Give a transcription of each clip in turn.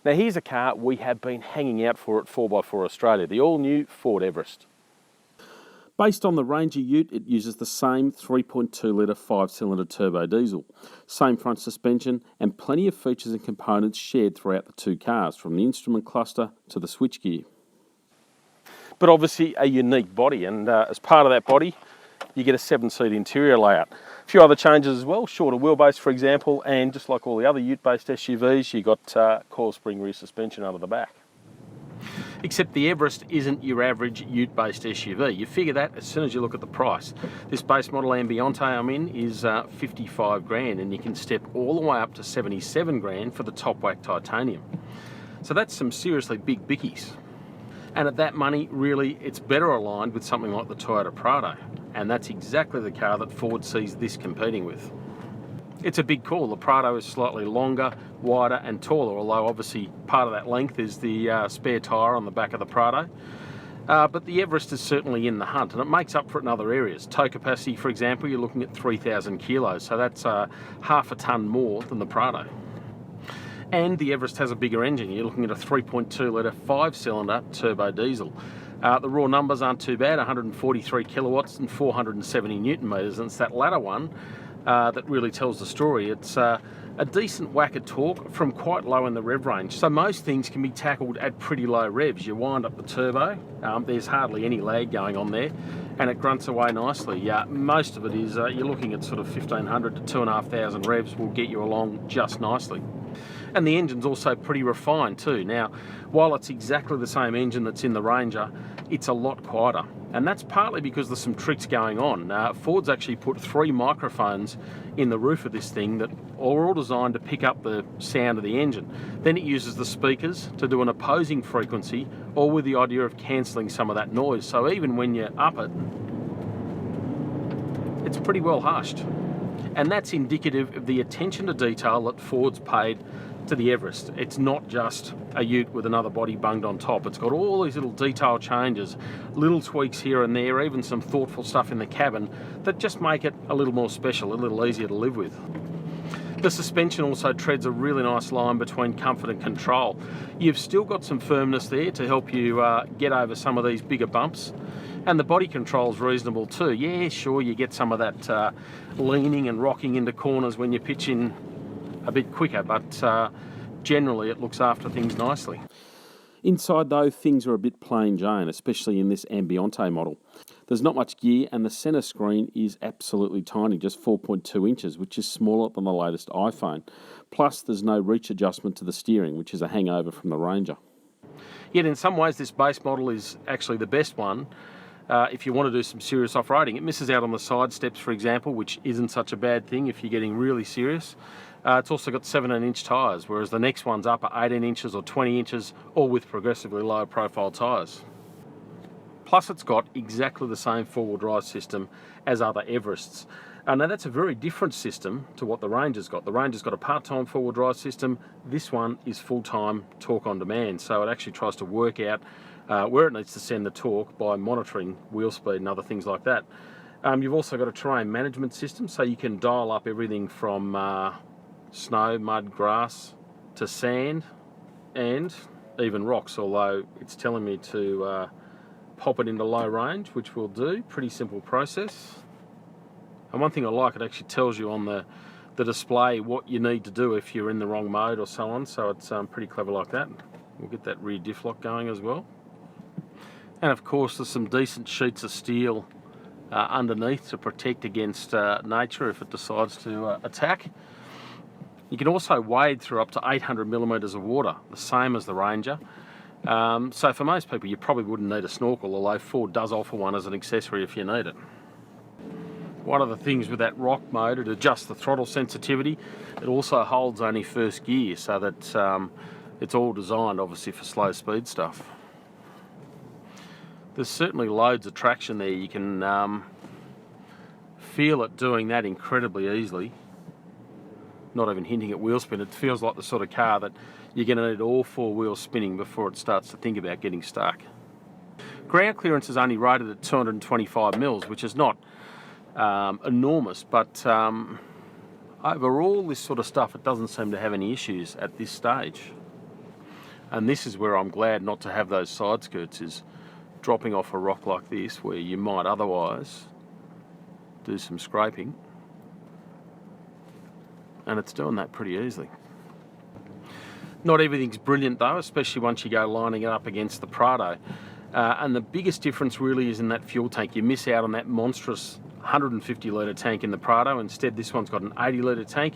Now here's a car we have been hanging out for at 4x4 Australia, the all-new Ford Everest. Based on the Ranger Ute, it uses the same 3.2 litre 5-cylinder turbo diesel, same front suspension, and plenty of features and components shared throughout the two cars, from the instrument cluster to the switchgear. But obviously a unique body, and as part of that body, you get a 7-seat interior layout. A few other changes as well, shorter wheelbase for example, and just like all the other ute-based SUVs, you got coil spring rear suspension under the back. Except the Everest isn't your average ute-based SUV. You figure that as soon as you look at the price. This base model Ambiente I'm in is 55 grand, and you can step all the way up to 77 grand for the top whack titanium. So that's some seriously big bickies. And at that money, really, it's better aligned with something like the Toyota Prado. And that's exactly the car that Ford sees this competing with. It's a big call. The Prado is slightly longer, wider and taller, although obviously part of that length is the spare tyre on the back of the Prado. But the Everest is certainly in the hunt, and it makes up for it in other areas. Tow capacity, for example, you're looking at 3,000 kilos, so that's half a tonne more than the Prado. And the Everest has a bigger engine. You're looking at a 3.2 litre 5-cylinder turbo diesel. The raw numbers aren't too bad, 143 kilowatts and 470 newton metres, and it's that latter one that really tells the story. It's a decent whack of torque from quite low in the rev range, so most things can be tackled at pretty low revs. You wind up the turbo, there's hardly any lag going on there, and it grunts away nicely. Most of it is, you're looking at sort of 1,500 to 2,500 revs will get you along just nicely. And the engine's also pretty refined too. Now, while it's exactly the same engine that's in the Ranger, it's a lot quieter. And that's partly because there's some tricks going on. Ford's actually put 3 microphones in the roof of this thing that are all designed to pick up the sound of the engine. Then it uses the speakers to do an opposing frequency, all with the idea of cancelling some of that noise. So even when you up it, it's pretty well hushed. And that's indicative of the attention to detail that Ford's paid to the Everest. It's not just a ute with another body bunged on top. It's got all these little detail changes, little tweaks here and there, even some thoughtful stuff in the cabin that just make it a little more special, a little easier to live with. The suspension also treads a really nice line between comfort and control. You've still got some firmness there to help you get over some of these bigger bumps. And the body control's reasonable too. Yeah, sure, you get some of that leaning and rocking into corners when you pitch in a bit quicker, but generally it looks after things nicely. Inside though, things are a bit plain Jane, especially in this Ambiente model. There's not much gear, and the centre screen is absolutely tiny, just 4.2 inches, which is smaller than the latest iPhone. Plus, there's no reach adjustment to the steering, which is a hangover from the Ranger. Yet in some ways this base model is actually the best one. If you want to do some serious off-roading. It misses out on the side steps, for example, which isn't such a bad thing if you're getting really serious. It's also got 17-inch tyres, whereas the next one's up at 18 inches or 20 inches, all with progressively lower profile tyres. Plus it's got exactly the same four-wheel drive system as other Everests. Now that's a very different system to what the Ranger's got. The Ranger's got a part-time four-wheel drive system. This one is full-time torque on demand, so it actually tries to work out where it needs to send the torque by monitoring wheel speed and other things like that. You've also got a terrain management system, so you can dial up everything from snow, mud, grass to sand and even rocks, although it's telling me to pop it into low range, which we'll do. Pretty simple process. And one thing I like, it actually tells you on the display what you need to do if you're in the wrong mode or so on, so it's pretty clever like that. We'll get that rear diff lock going as well. And of course there's some decent sheets of steel underneath to protect against nature if it decides to attack. You can also wade through up to 800 millimetres of water, the same as the Ranger. So for most people you probably wouldn't need a snorkel, although Ford does offer one as an accessory if you need it. One of the things with that rock mode, it adjusts the throttle sensitivity. It also holds only first gear, so that it's all designed obviously for slow speed stuff. There's certainly loads of traction there. You can feel it doing that incredibly easily. Not even hinting at wheel spin. It feels like the sort of car that you're going to need all four wheels spinning before it starts to think about getting stuck. Ground clearance is only rated at 225 mils, which is not enormous, but overall this sort of stuff, it doesn't seem to have any issues at this stage. And this is where I'm glad not to have those side skirts, is dropping off a rock like this where you might otherwise do some scraping, and it's doing that pretty easily. Not everything's brilliant though, especially once you go lining it up against the Prado. And the biggest difference really is in that fuel tank. You miss out on that monstrous 150 litre tank in the Prado. Instead, this one's got an 80 litre tank.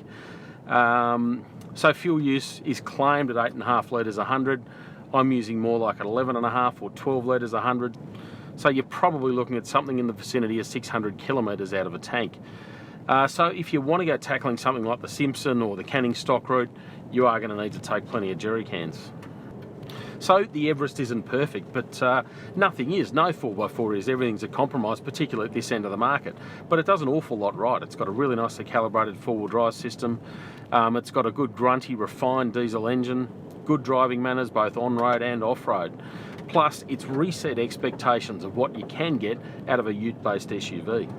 So fuel use is claimed at 8.5 litres 100. I'm using more like at 11.5 or 12 litres 100. So you're probably looking at something in the vicinity of 600 kilometres out of a tank. So if you want to go tackling something like the Simpson or the Canning stock route, you are going to need to take plenty of jerry cans. So the Everest isn't perfect, but nothing is. No 4x4 is. Everything's a compromise, particularly at this end of the market. But it does an awful lot right. It's got a really nicely calibrated four-wheel drive system. It's got a good grunty, refined diesel engine, good driving manners both on-road and off-road. Plus, it's reset expectations of what you can get out of a ute-based SUV.